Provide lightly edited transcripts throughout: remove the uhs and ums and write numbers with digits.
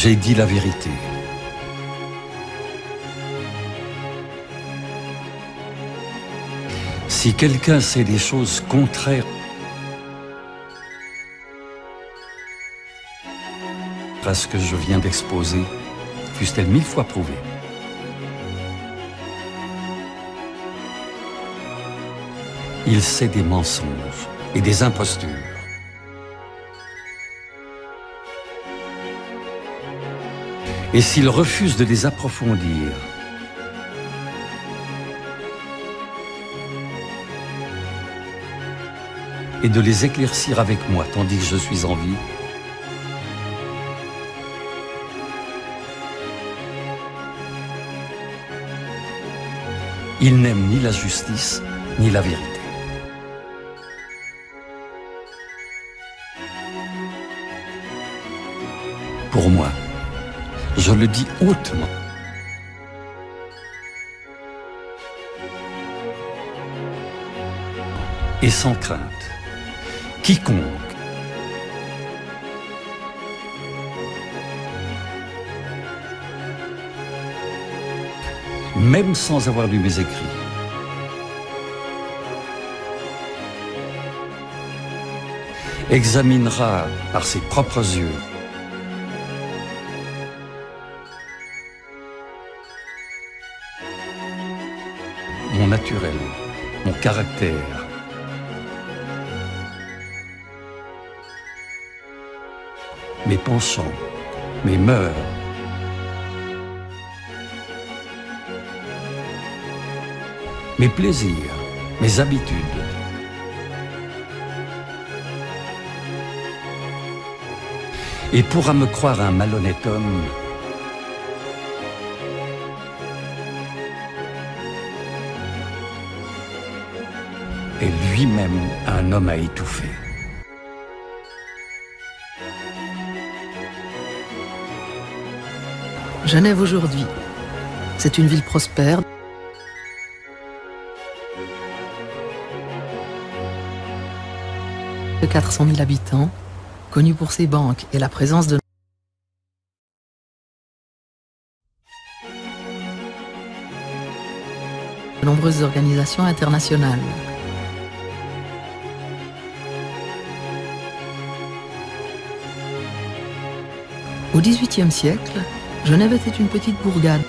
J'ai dit la vérité. Si quelqu'un sait des choses contraires à ce que je viens d'exposer, fussent-elles 1000 fois prouvées, il sait des mensonges et des impostures. Et s'il refuse de les approfondir, et de les éclaircir avec moi tandis que je suis en vie, il n'aime ni la justice ni la vérité. Pour moi, je le dis hautement, et sans crainte, quiconque même sans avoir lu mes écrits, examinera par ses propres yeux mon naturel, mon caractère, mes penchants, mes mœurs, mes plaisirs, mes habitudes. Et pourra me croire un malhonnête homme et lui-même un homme à étouffer. Genève aujourd'hui, c'est une ville prospère de 400 000 habitants, connue pour ses banques et la présence de nombreuses organisations internationales. Au XVIIIe siècle, Genève était une petite bourgade.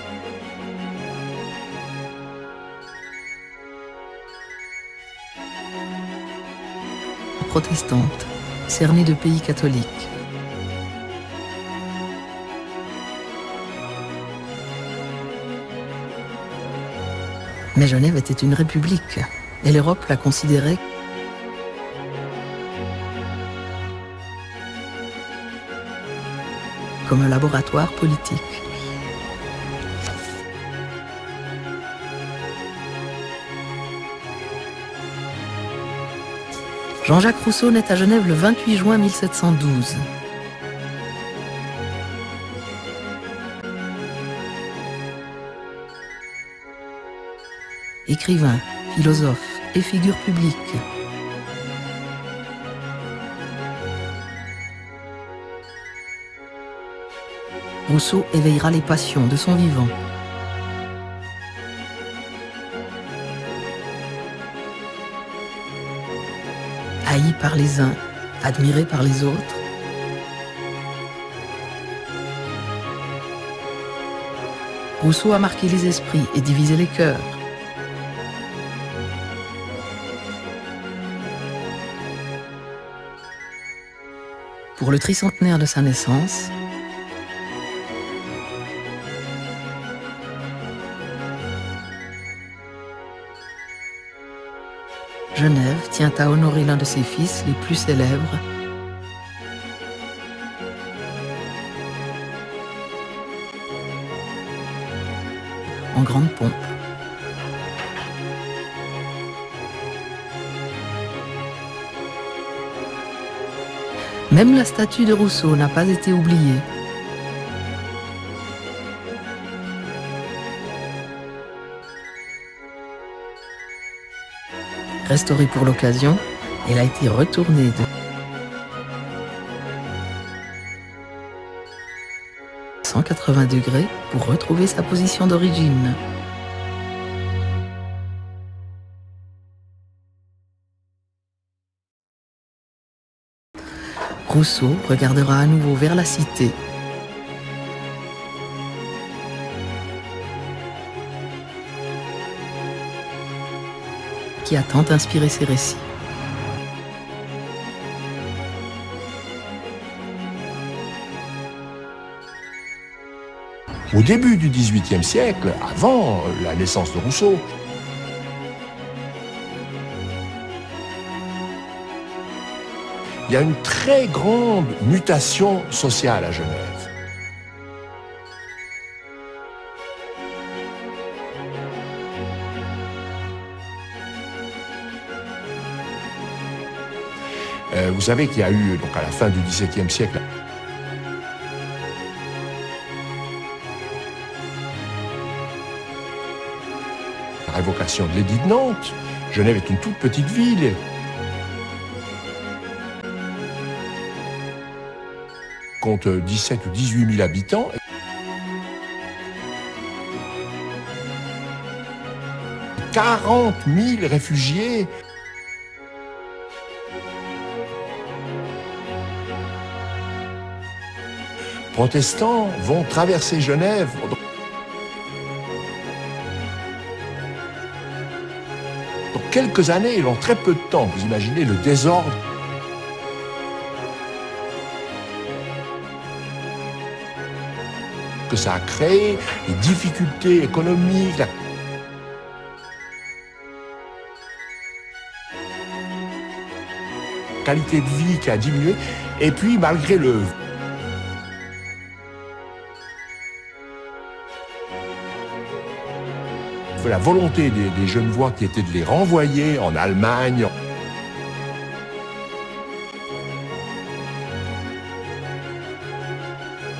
Protestante, cernée de pays catholiques. Mais Genève était une république, et l'Europe la considérait comme un laboratoire politique. Jean-Jacques Rousseau naît à Genève le 28 juin 1712. Écrivain, philosophe et figure publique. Rousseau éveillera les passions de son vivant. Haï par les uns, admiré par les autres. Rousseau a marqué les esprits et divisé les cœurs. Pour le tricentenaire de sa naissance, Genève tient à honorer l'un de ses fils les plus célèbres, en grande pompe. Même la statue de Rousseau n'a pas été oubliée. Restaurée pour l'occasion, elle a été retournée 180 degrés pour retrouver sa position d'origine. Rousseau regardera à nouveau vers la cité. Qui a tant inspiré ses récits. Au début du XVIIIe siècle, avant la naissance de Rousseau, il y a une très grande mutation sociale à Genève. Vous savez qu'il y a eu, donc à la fin du XVIIe siècle, la révocation de l'édit de Nantes. Genève est une toute petite ville. Compte 17 ou 18 000 habitants. « 40 000 réfugiés. Protestants vont traverser Genève. Dans quelques années, en très peu de temps, vous imaginez le désordre. Que ça a créé, les difficultés économiques, la qualité de vie qui a diminué, et puis malgré la volonté des Genevois qui était de les renvoyer en Allemagne,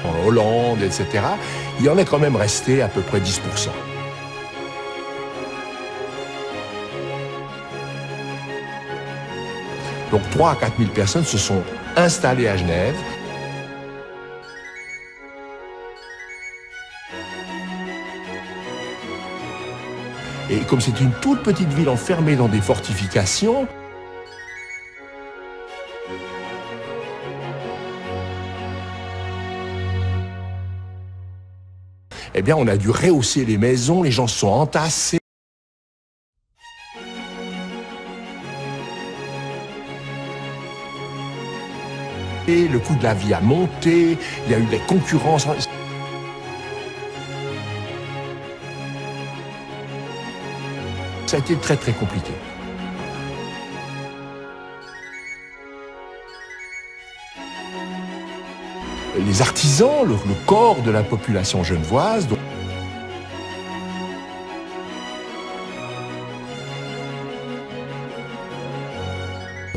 en Hollande, etc., il y en est quand même resté à peu près 10%. Donc 3 à 4 000 personnes se sont installées à Genève. Et comme c'est une toute petite ville enfermée dans des fortifications, eh bien on a dû rehausser les maisons, les gens se sont entassés. Et le coût de la vie a monté, il y a eu des concurrences. Ça a été très très compliqué. Les artisans, le corps de la population genevoise, dont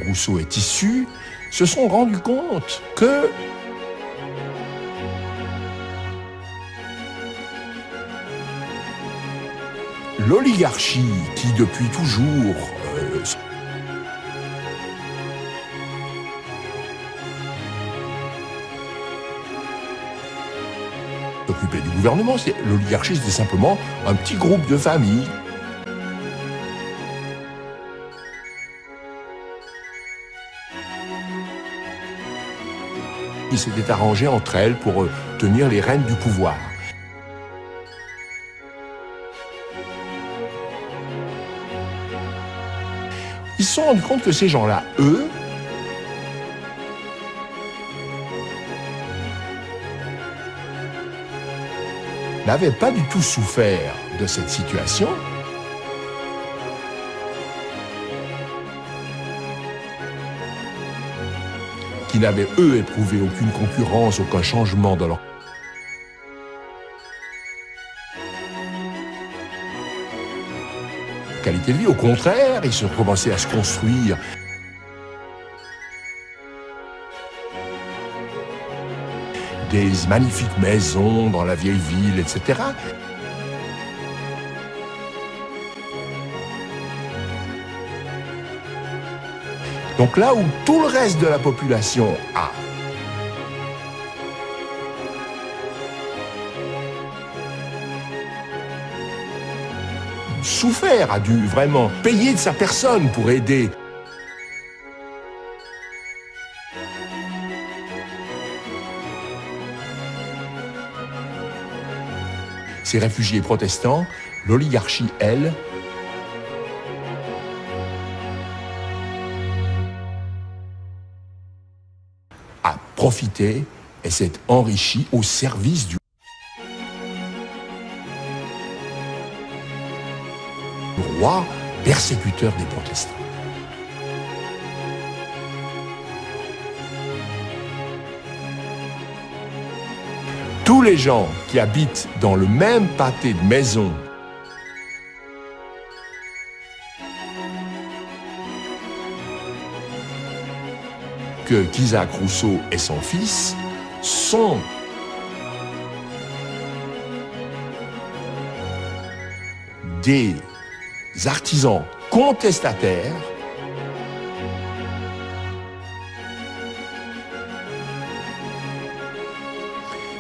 Rousseau est issu, se sont rendus compte que l'oligarchie qui depuis toujours s'occupait du gouvernement, l'oligarchie c'était simplement un petit groupe de familles qui s'étaient arrangées entre elles pour tenir les rênes du pouvoir. Ils se sont rendus compte que ces gens-là, eux, n'avaient pas du tout souffert de cette situation. Qui n'avaient, eux, éprouvé aucune concurrence, aucun changement dans leur qualité de vie. Au contraire, ils ont commencé à se construire des magnifiques maisons dans la vieille ville, etc. Donc là où tout le reste de la population a souffert, a dû vraiment payer de sa personne pour aider. Ces réfugiés protestants, l'oligarchie, elle, a profité et s'est enrichie au service du roi persécuteur des protestants. Tous les gens qui habitent dans le même pâté de maisons qu'Isaac Rousseau et son fils sont des artisans contestataires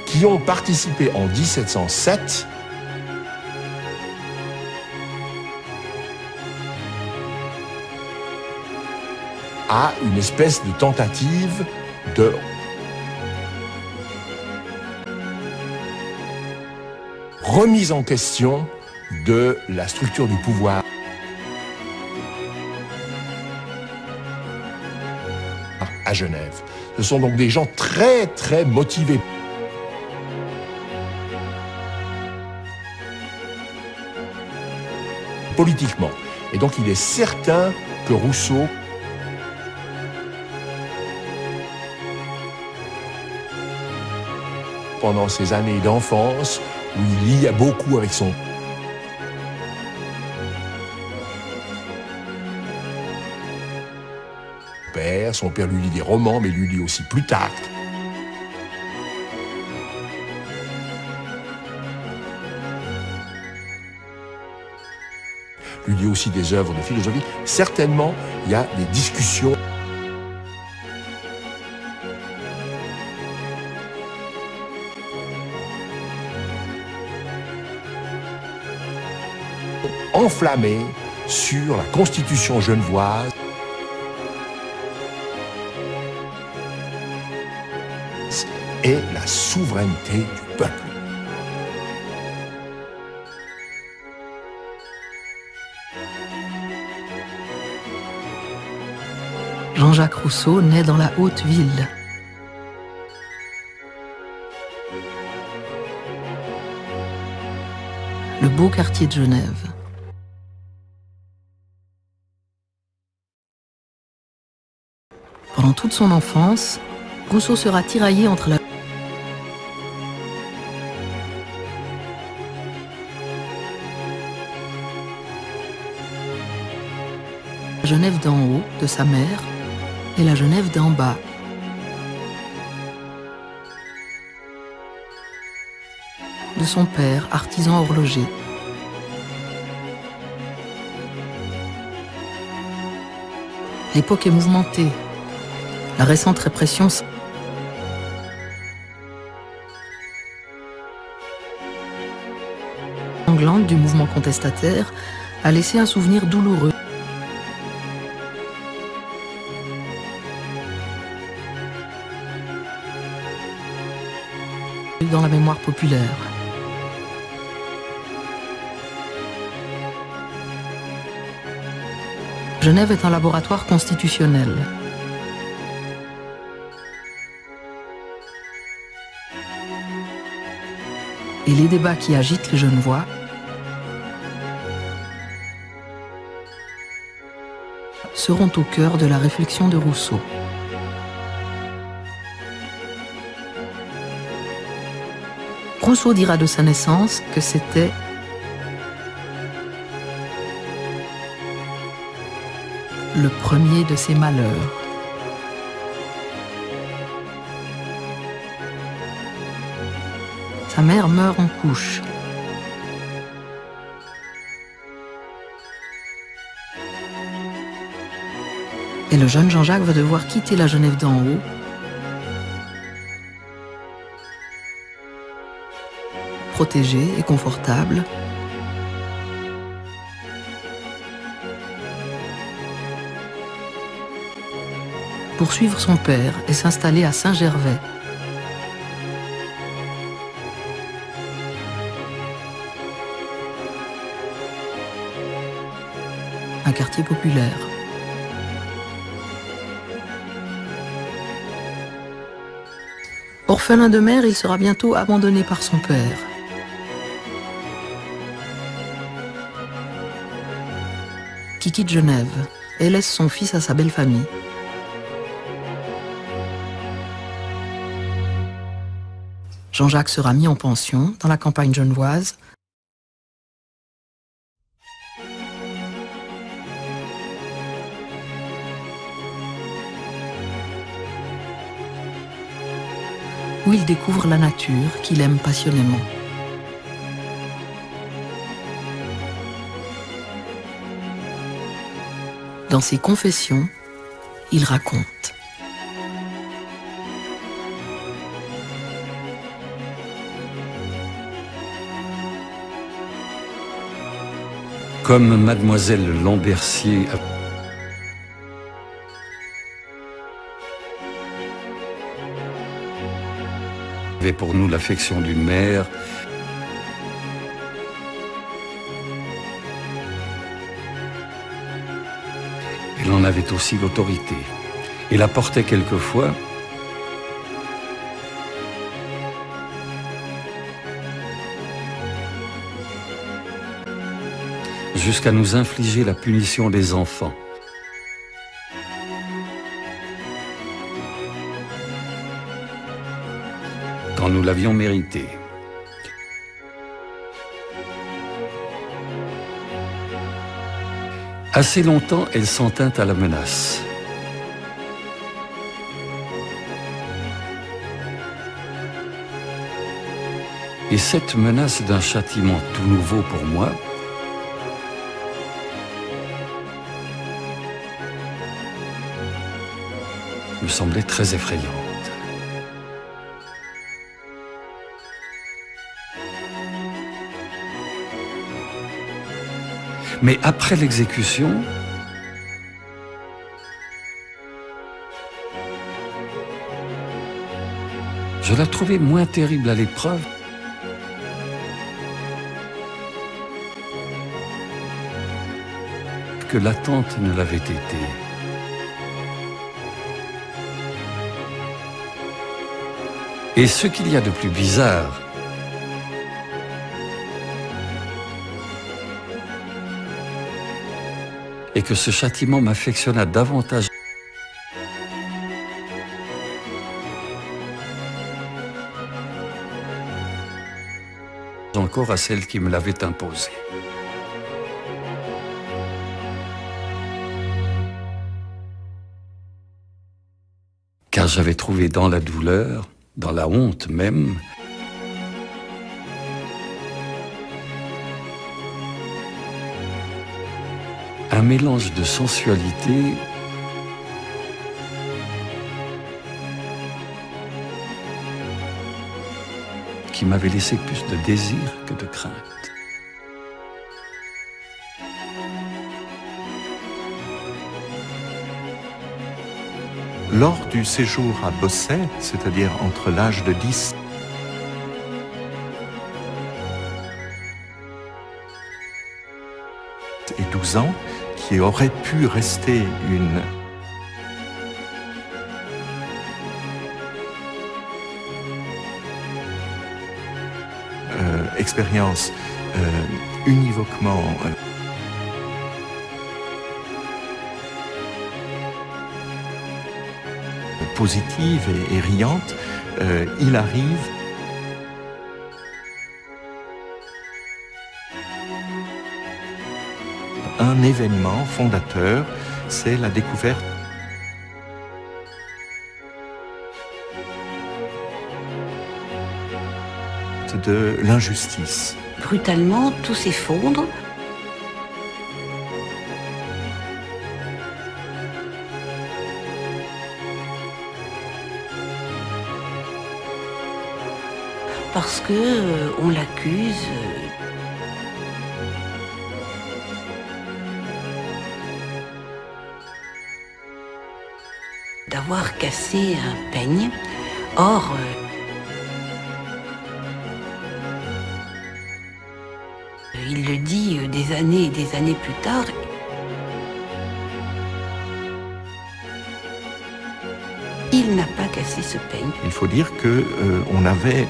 qui ont participé en 1707 à une espèce de tentative de remise en question de la structure du pouvoir à Genève. Ce sont donc des gens très très motivés. Politiquement. Et donc il est certain que Rousseau pendant ses années d'enfance, où il lit beaucoup avec son père. Son père lui lit des romans, mais lui lit aussi Plutarque. Lui lit aussi des œuvres de philosophie. Certainement, il y a des discussions enflammées sur la Constitution genevoise et la souveraineté du peuple. Jean-Jacques Rousseau naît dans la Haute-Ville. Le beau quartier de Genève. Pendant toute son enfance, Rousseau sera tiraillé entre la Genève d'en haut de sa mère et la Genève d'en bas. De son père, artisan horloger. L'époque est mouvementée. La récente répression sanglante du mouvement contestataire a laissé un souvenir douloureux. Dans la mémoire populaire. Genève est un laboratoire constitutionnel. Et les débats qui agitent les Genevois seront au cœur de la réflexion de Rousseau. Rousseau dira de sa naissance que c'était le premier de ses malheurs. Sa mère meurt en couche. Et le jeune Jean-Jacques va devoir quitter la Genève d'en haut protégé et confortable pour suivre son père et s'installer à Saint-Gervais. Un quartier populaire. Orphelin de mère, il sera bientôt abandonné par son père. Qui quitte Genève et laisse son fils à sa belle famille. Jean-Jacques sera mis en pension dans la campagne genevoise. Où il découvre la nature qu'il aime passionnément. Dans ses confessions, il raconte. Comme mademoiselle Lambercier avait pour nous l'affection d'une mère, elle en avait aussi l'autorité et la portait quelquefois jusqu'à nous infliger la punition des enfants. Quand nous l'avions mérité. Assez longtemps, elle s'en tint à la menace. Et cette menace d'un châtiment tout nouveau pour moi me semblait très effrayante. Mais après l'exécution, je la trouvais moins terrible à l'épreuve que l'attente ne l'avait été. Et ce qu'il y a de plus bizarre, et que ce châtiment m'affectionna davantage encore à celle qui me l'avait imposé. Car j'avais trouvé dans la douleur, dans la honte même, un mélange de sensualité qui m'avait laissé plus de désir que de crainte. Lors du séjour à Bosset, c'est-à-dire entre l'âge de 10 et 12 ans, qui aurait pu rester une expérience univoquement positive et riante, il arrive un événement fondateur, c'est la découverte de l'injustice. Brutalement, tout s'effondre. Parce que on l'accuse d'avoir cassé un peigne. Or, il le dit des années et des années plus tard. Il n'a pas cassé ce peigne. Il faut dire que on avait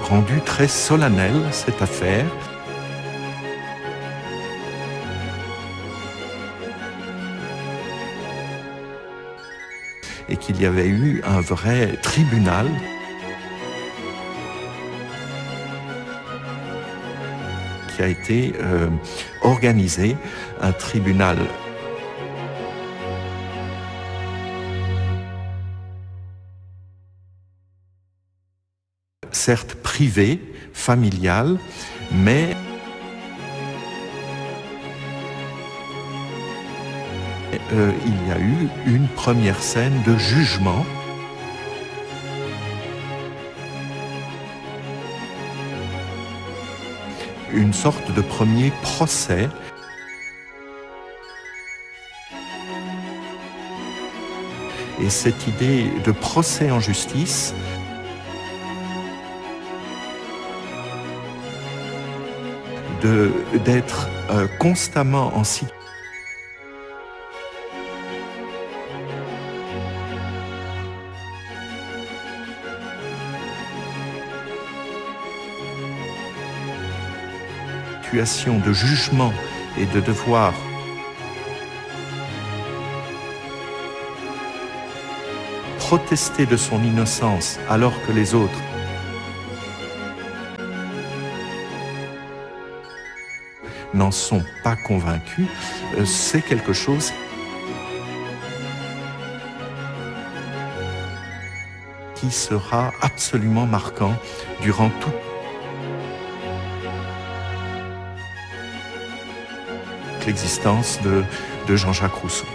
rendu très solennelle cette affaire. Et qu'il y avait eu un vrai tribunal qui a été organisé, un tribunal certes privé, familial, mais il y a eu une première scène de jugement une sorte de premier procès et cette idée de procès en justice d'être constamment en situation de jugement et de devoir protester de son innocence alors que les autres n'en sont pas convaincus, c'est quelque chose qui sera absolument marquant durant toute l'existence de Jean-Jacques Rousseau.